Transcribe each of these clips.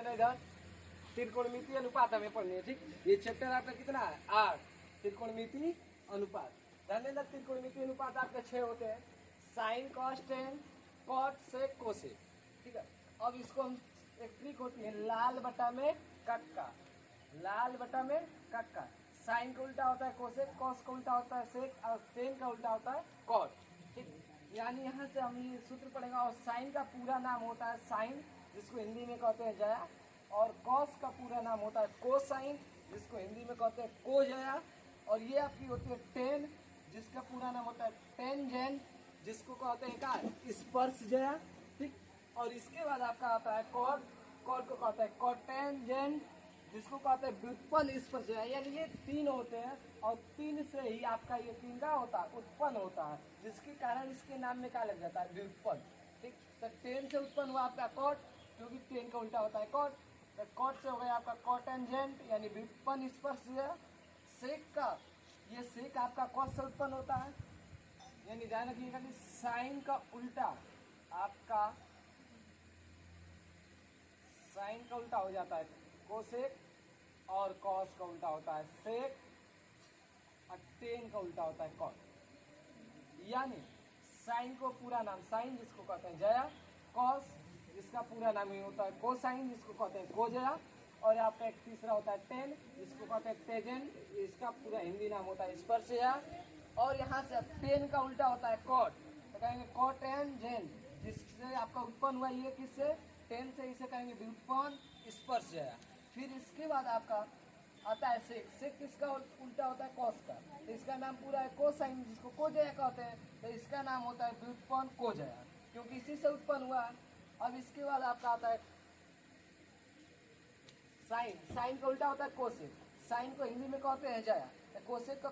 बेटा इधर त्रिकोणमितीय अनुपात हमें पढ़नी है। ठीक, ये चैप्टर आपका कितना है 8, त्रिकोणमितीय अनुपात। ध्यान देना, त्रिकोणमितीय अनुपात आपके 6 होते हैं, sine cos tan cot sec cosec. ठीक है, अब इसको हम एक ट्रिक होती है लाल बटा में कक्का, लाल बटा में कक्का। साइन का उल्टा होता है कोसेक, कॉस का उल्टा होता है सेक और टेन का उल्टा होता है कॉट। ठीक, यानी यहाँ से हम ये सूत्र पढ़ेगा। और साइन का पूरा नाम होता है साइन, जिसको हिंदी में कहते हैं जया, और कॉस का पूरा नाम होता है कोसाइन, जिसको हिंदी में कहते हैं कोजया। और ये आपकी होती है टेन, जिसका पूरा नाम होता है टेंजेंट, जिसको कहते हैं क्या स्पर्श जया। ठीक, और इसके बाद आपका आता है कॉट, कॉट को कहते हैं कॉटेंजेंट, जिसको कहते हैं व्युत्पन्न स्पर्श जया। यानी ये 3 होते हैं और 3 से ही आपका ये 3 का होता है उत्पन्न होता है, जिसके कारण इसके नाम में क्या लग जाता है व्युत्पन्न। ठीक, तो 10 से उत्पन्न हुआ आपका कॉट, क्योंकि 10 का उल्टा होता है कॉट। तो कॉट से हो गया आपका कॉटेंजेंट यानी व्युत्पन्न स्पर्श जया। सेक का, ये सेक आपका कॉस से उत्पन्न होता है, यानी ध्यान रखिएगा कि साइन का उल्टा आपका साइन का उल्टा हो जाता है कोसेक, और कॉस का उल्टा होता है सेक, और टेन का उल्टा होता है कॉट। यानी साइन को पूरा नाम साइन, जिसको कहते हैं जया, कॉस जिसका पूरा नाम ही होता है कोसाइन, जिसको कहते हैं कोजया, और यहाँ पे एक तीसरा होता है टेन, जिसको कहते हैं टेजेंट, इसका पूरा हिंदी नाम होता है स्पर्शया। और यहाँ से टेन का उल्टा होता है कॉट, तो कहेंगे कॉटेंजेंट, जिससे आपका उत्पन्न हुआ ये किससे 10 से, इसे कहेंगे व्युत्पन्न स्पर्शया। फिर इसके बाद आपका आता है सेक, सेक किसका उल्टा होता है कॉस का, तो इसका नाम पूरा है कोसाइन, जिसको कोजया कहते हैं, तो इसका नाम होता है व्युत्पन्न कोजया, क्योंकि इसी से उत्पन्न हुआ। अब इसके बाद आपका आता है साइन, साइन का उल्टा होता है कोसेक, साइन को हिंदी में कहते हैं जया, तो कोसेक का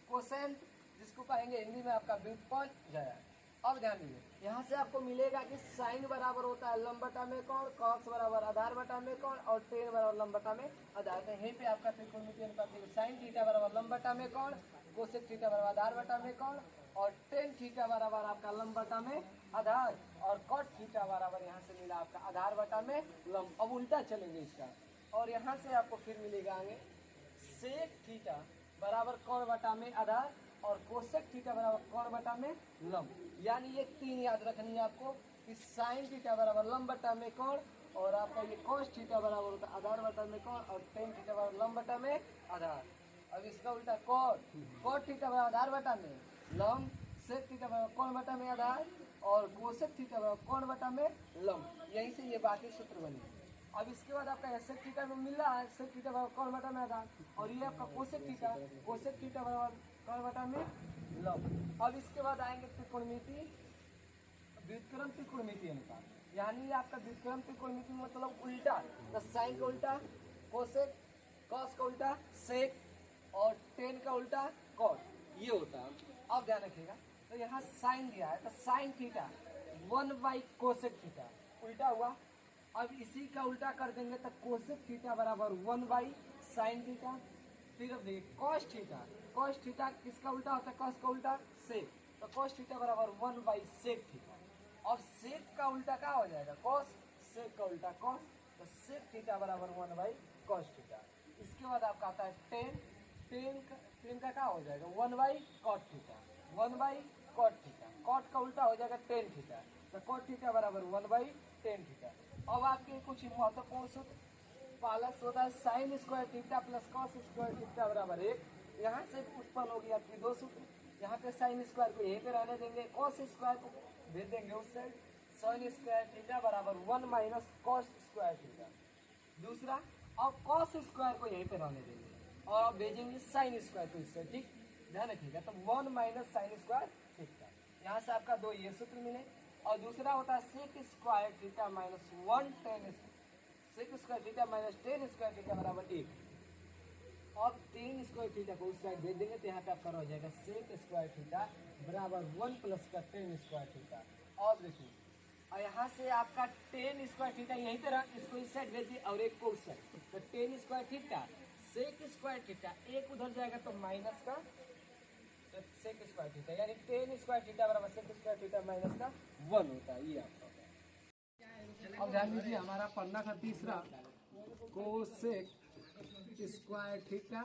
कोसेंट, जिसको कहेंगे हिंदी में आपका व्युत्पन्न जया। अब ध्यान दीजिए, यहाँ से आपको मिलेगा कि साइन बराबर होता है लंब बटा में कोण, कॉस बराबर आधार बटा में कोण, और टेन बराबर लंब बटा में आधार। तो यहीं पे आपका त्रिकोणमितीय अनुपात साइन थीटा बराबर लंब बटा में कोण, कोसेक थीटा बराबर आधार बटा में कोण, और टेन थीटा बराबर आपका लंब बटा में आधार, और कॉट थीटा बराबर यहाँ से मिला आपका आधार बटा में लंब। अब उल्टा चलेंगे इसका, और यहाँ से आपको फिर मिलेगा आगे सेक थीटा बराबर कोण बटा में आधार, और कोसेक थीटा बराबर कोण बटा में लंब। यानी ये 3 याद रखनी है आपको कि साइन थीटा बराबर लंब बटा में कोण, और आपका ये कॉस थीटा बराबर होता है आधार बटा में कोण, और टेन थीटा बराबर लंब बटा में आधार। अब इसका उल्टा कॉट, कॉट थीटा बराबर आधार बटा में लंब, सेक थीटा बराबर कोण बटा में आधार, और कोसेक थीटा बराबर कोण बटा में लंब। यहीं से ये बाकी सूत्र बनी। अब इसके बाद आपका सेक थीटा में मिल रहा है सेक थीटा बराबर कोण बटा में आधार, और ये आपका कोसेक थीटा बराबर कोण बटा में लंब। अब इसके बाद आएंगे त्रिकोणमितीय व्युत्क्रम त्रिकोणमितीय अनुपात, यानी आपका व्युत्क्रम त्रिकोणमितीय मतलब उल्टा, तो साइन का उल्टा कोसेक, कॉस का उल्टा सेक, और टेन का उल्टा कॉट, ये होता है। अब ध्यान रखिएगा, तो यहाँ साइन दिया है, तो साइन थीटा 1/कोसेक थीटा उल्टा हुआ। अब इसी का उल्टा कर देंगे तो कोसेक थीटा बराबर 1/साइन थीटा। फिर अब देखिए कॉस थीटा किसका उल्टा होता है कॉस का उल्टा सेक, तो कॉस थीटा बराबर 1/सेक थीटा। अब सेक का उल्टा क्या हो जाएगा कॉस, सेक का उल्टा कॉस, तो सेक थीटा बराबर 1/कॉस थीटा। इसके बाद आपका आता है टेन का क्या हो जाएगा 1/कॉट थीटा, 1/कॉट थीटा, कॉट का उल्टा हो जाएगा टेन थीटा, तो कॉट थीटा बराबर 1/टेन थीटा। अब आपके कुछ महत्वपूर्ण सूत्र, पहला होता है sine square theta plus cos square theta बराबर 1। यहाँ से उत्पन्न होगी आपकी 2 सूत्र, यहाँ पे साइन स्क्वायर को यहीं पे रहने देंगे, कॉस स्क्वायर को भेज देंगे उस साइड। साइन स्क्वायर थीटा बराबर 1 - कॉस स्क्वायर थीटा। दूसरा, अब कॉस स्क्वायर को यहीं पे रहने देंगे और अब भेजेंगे साइन स्क्वायर को इससे। ठीक, ध्यान रखिएगा, तो 1 - साइन स्क्वायर थीटा। यहाँ से आपका 2 ये सूत्र मिले। और दूसरा होता है sec square theta minus 1 tan, sec square theta minus tan square theta बराबर 1। अब टेन स्क्वायर थीटा को उस साइड भेज देंगे, तो यहाँ पे आपका रह जाएगा सेक स्क्वायर थीटा बराबर 1 प्लस का टेन स्क्वायर थीटा। और देखिए, और यहाँ से आपका टेन स्क्वायर थीटा यहीं पे रहा, इसको इस साइड भेज दिए और एक को उस साइड, तो tan square theta sec square theta, एक उधर जाएगा तो माइनस का सेक स्क्वायर थीटा, यानी टेन स्क्वायर थीटा बराबर सेक स्क्वायर थीटा माइनस का 1 होता है। ये आपका अब ध्यान दीजिए हमारा पढ़ना था तीसरा कोसेक स्क्वायर थीटा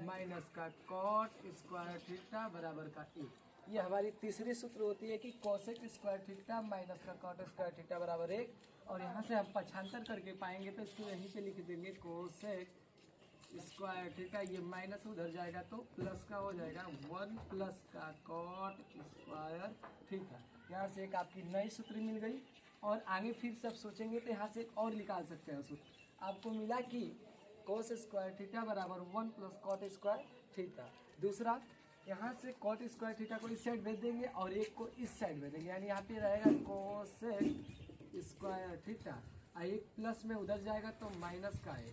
माइनस का कॉट स्क्वायर थीटा बराबर का ए। ये हमारी तीसरी सूत्र होती है कि कोसेक स्क्वायर थीटा माइनस का कॉट स्क्वायर थीटा बराबर 1। और यहाँ से हम पक्षांतर करके पाएंगे तो इसको यहीं पे लिख देंगे कोसेक स्क्वायर थीटा, ये माइनस उधर जाएगा तो प्लस का हो जाएगा 1 प्लस का कॉट स्क्वायर थीटा। यहाँ से एक आपकी नई सूत्र मिल गई। और आगे फिर सब सोचेंगे तो यहाँ से एक और निकाल सकते हैं सूत्र। आपको मिला कि कोस स्क्वायर थीटा बराबर 1 प्लस कॉट स्क्वायर थीटा। दूसरा यहाँ से कॉट स्क्वायर थीटा को इस साइड भेज देंगे और एक को इस साइड भेज देंगे, यानी यहाँ पे रहेगा कोसेक स्क्वायर थीटा, एक प्लस में उधर जाएगा तो माइनस का है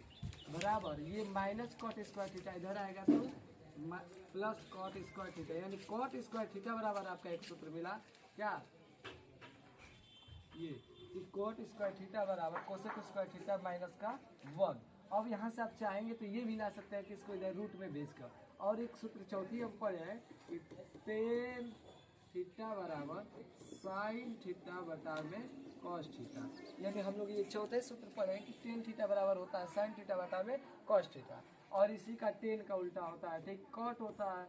बराबर ये माइनस कॉट स्क्वायर थीटा इधर आएगा तो प्लस कॉट स्क्वायर थीटा, यानी कॉट स्क्वायर थीटा बराबर आपका एक सूत्र मिला क्या, ये कॉट स्क्वायर थीटा बराबर कोसेक स्क्वायर थीटा माइनस का 1। अब यहाँ से आप चाहेंगे तो ये भी ला सकते हैं कि इसको इधर रूट में भेजकर। और एक सूत्र चौथी हम पढ़े हैं कि टेन थीटा बराबर साइन थीटा बटा में कॉस थीटा, यानी हम लोग ये चौथे सूत्र पढ़े हैं कि टेन थीटा बराबर होता है साइन थीटा बटा में कॉस थीटा। और इसी का टेन का उल्टा होता है, ठीक, कॉट होता है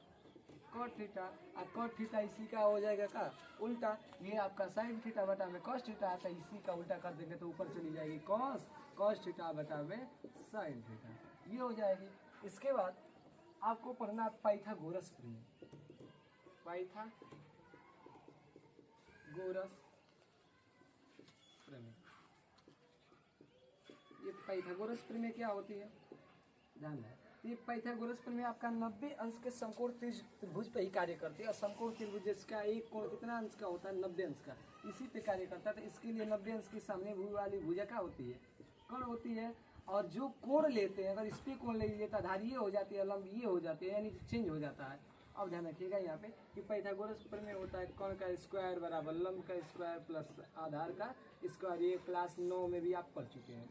कॉट थीटा, और कॉट थीटा इसी का हो जाएगा का उल्टा। ये आपका साइन थीटा बटा में कॉस थीटा आता है, इसी का उल्टा कर देंगे तो ऊपर चली जाएगी कॉस थीटा बटा में साइन थीटा, ये हो जाएगी। इसके बाद आपको पढ़ना पाइथागोरस प्रमेय। पाइथागोरस प्रमेय, ये पाइथागोरस प्रमेय क्या होती है ध्यान है। ये पाइथागोरस प्रमेय आपका 90 अंश के समकोण त्रिभुज पे ही कार्य करती है। और समकोण त्रिभुज जिसका एक कोण कितना अंश का होता है 90 अंश का, इसी पे कार्य करता है। तो इसके लिए 90 अंश की सामने वाली भुजा क्या होती है, कोण होती है। और जो कोण लेते हैं, अगर इस पे कोण ले लीजिए तो आधार ये हो जाती है, लंब ये हो जाती है, यानी चेंज हो जाता है। अब ध्यान रखिएगा यहाँ पे कि पाइथागोरस प्रमेय होता है कोण का स्क्वायर बराबर लंब का स्क्वायर प्लस आधार का स्क्वायर। ये क्लास 9 में भी आप पढ़ चुके हैं।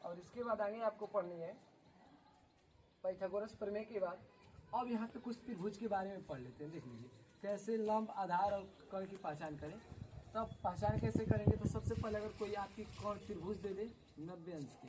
और इसके बाद आगे आपको पढ़नी है पाइथागोरस प्रमेय के बाद। अब यहाँ पे कुछ त्रिभुज के बारे में पढ़ लेते हैं। देख लीजिए कैसे लंब आधार और कोण की पहचान करें। तब पहचान कैसे करेंगे, तो सबसे पहले अगर कोई आपकी कोण त्रिभुज दे दे 90 अंश की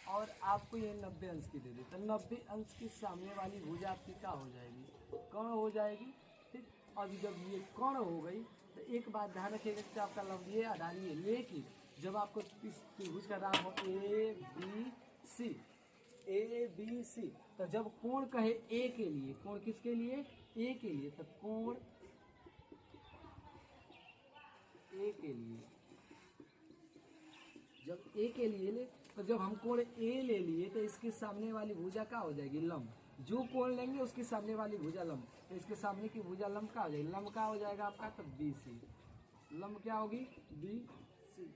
और आपको ये 90 अंश की दे दे, तो 90 अंश की सामने वाली भुजा आपकी क्या हो जाएगी, कोण हो जाएगी, ठीक। अब जब ये कोण हो गई तो एक बात ध्यान रखिएगा कि आपका लंब ये आधार ये, लेकिन जब आपको इस त्रिभुज का नाम हो ए बी सी, तो जब कोण कहे ए के लिए, कोण किसके लिए, ए के लिए, तो कोण ए के लिए, जब ए के लिए ले, तो जब हम कोण ए ले लिए तो इसके सामने वाली भुजा क्या हो जाएगी, लंब। जो कोण लेंगे उसके सामने वाली भुजा लंब, तो इसके सामने की भुजा लंब क्या हो जाएगी, लंब क्या हो जाएगा आपका, तो बी सी, लंब क्या होगी, बी सी।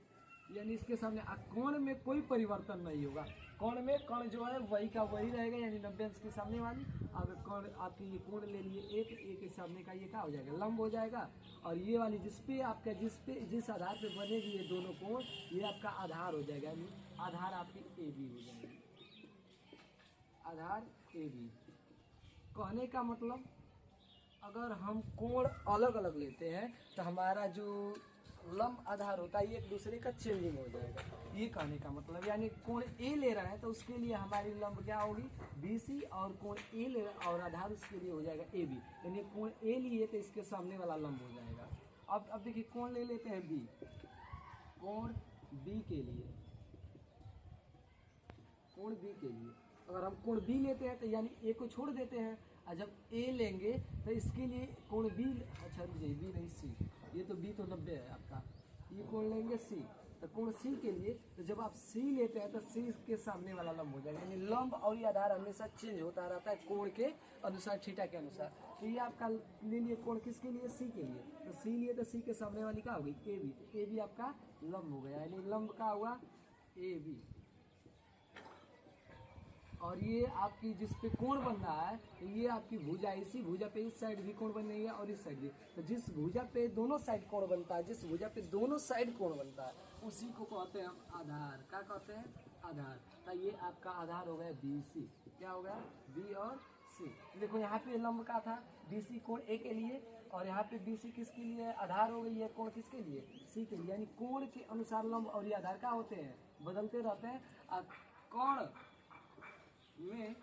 यानी इसके सामने कोण में कोई परिवर्तन नहीं होगा, कोण में कोण जो है वही का वही रहेगा, यानी 90 अंश के सामने वाली। अब कोण आपकी ये कोण ले लिए एक, ए के सामने का ये क्या हो जाएगा, लंब हो जाएगा। और ये वाली जिसपे आपका जिस आधार पे बनेगी ये दोनों कोण, ये आपका आधार हो जाएगा, यानी आधार आपकी ए बी हो जाएगी, आधार ए बी। कहने का मतलब अगर हम कोण अलग अलग लेते हैं तो हमारा जो लंब आधार होता है ये एक दूसरे का चेंजिंग हो जाएगा, ये कहने का मतलब। यानी कोण ए ले रहा है तो उसके लिए हमारी लंब क्या होगी, बी सी, और कोण ए ले और आधार उसके लिए हो जाएगा ए बी। यानी कोण ए लिए तो इसके सामने वाला लंब हो जाएगा। अब देखिए कोण ले लेते हैं बी, कोण बी के लिए, कोण बी के लिए अगर हम कोण बी लेते हैं तो यानी ए को छोड़ देते हैं, और जब ए लेंगे तो इसके लिए कोण बी, अच्छा रुकिए बी नहीं सी, ये तो बी तो 90 है आपका, ये कोण लेंगे सी, तो कोण सी के लिए, तो जब आप सी लेते हैं तो सी के सामने वाला लंब हो जाएगा। यानी लंब और ये आधार हमेशा चेंज होता रहता है कोण के अनुसार, थीटा के अनुसार। तो ये आपका ले लिए कोण किसके लिए, सी के लिए, तो सी लिए तो सी के सामने वाली क्या होगी, ए बी, तो ए बी आपका लंब हो गया, यानी लंब का हुआ ए बी। और ये आपकी जिस पे कोण बन रहा है तो ये आपकी भुजा, इसी भुजा पे इस साइड भी कोण बन रही है और इस साइड भी। तो जिस भुजा पे दोनों साइड कोण बनता है, जिस भुजा पे दोनों साइड कोण बनता है उसी को कहते हैं हम आधार। क्या कहते हैं, आधार। तो ये आपका आधार हो गया बी सी, क्या हो गया, बी और सी। देखो यहाँ पे लंब का था BC कोण ए के लिए, और यहाँ पे BC किसके लिए है, आधार हो गई है, कोण किसके लिए, C के लिए। यानी कोण के अनुसार लंब और ये आधार क्या होते हैं, बदलते रहते हैं। और कोण में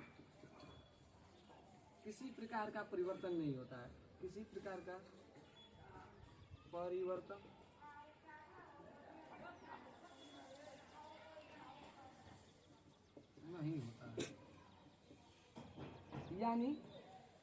किसी प्रकार का परिवर्तन नहीं होता है, किसी प्रकार का परिवर्तन नहीं होता है। यानी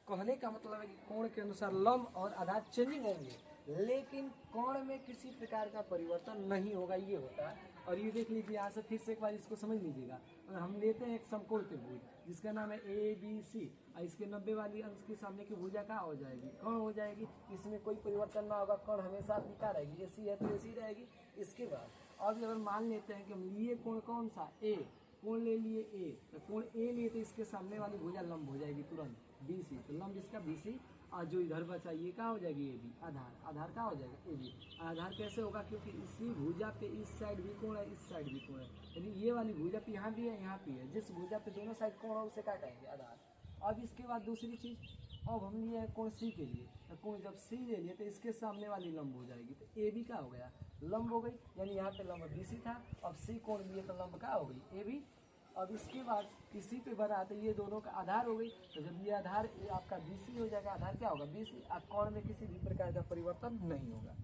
कहने का मतलब है कि कोण के अनुसार लंब और आधार चेंजिंग होंगे, लेकिन कोण में किसी प्रकार का परिवर्तन नहीं होगा, ये होता है। और ये देख लीजिए यहाँ से फिर से एक बार इसको समझ लीजिएगा। अगर हम लेते हैं एक समकोण त्रिभुज जिसका नाम है ABC, और इसके 90 वाली अंश के सामने की भुजा क्या हो जाएगी, कोण हो जाएगी। इसमें कोई परिवर्तन ना होगा, कोण हमेशा क्या रहेगी, AC है तो AC रहेगी। इसके बाद अब अगर मान लेते हैं कि हम लिए कोण कौन सा, A, कोण ले लिए A, तो कोण A लिए तो इसके सामने वाली भुजा लंब हो जाएगी तुरंत BC, तो लंब इसका BC, और जो इधर बचा ये क्या हो जाएगी AB, आधार, आधार क्या हो जाएगा AB। आधार कैसे होगा, क्योंकि इसी भुजा पे इस साइड भी कोण है, इस साइड भी कोण है, यानी ये वाली भुजा पे यहाँ भी है, यहाँ भी है, जिस भुजा पे दोनों साइड कोण है उसे क्या कहेंगे, आधार। अब इसके बाद दूसरी चीज, अब हम लिए हैं कोण C के लिए, तो कोण जब C ले लिए तो इसके सामने वाली लंब हो जाएगी, तो AB क्या हो गया, लंब हो गई। यानी यहाँ पे लंब BC था, अब C कोण लिए तो लंब क्या हो गई, AB। अब इसके बाद किसी पे बना तो ये दोनों का आधार हो गई, तो जब ये आधार ये आपका BC हो जाएगा, आधार क्या होगा BC, अब कोण में किसी भी प्रकार का परिवर्तन नहीं होगा।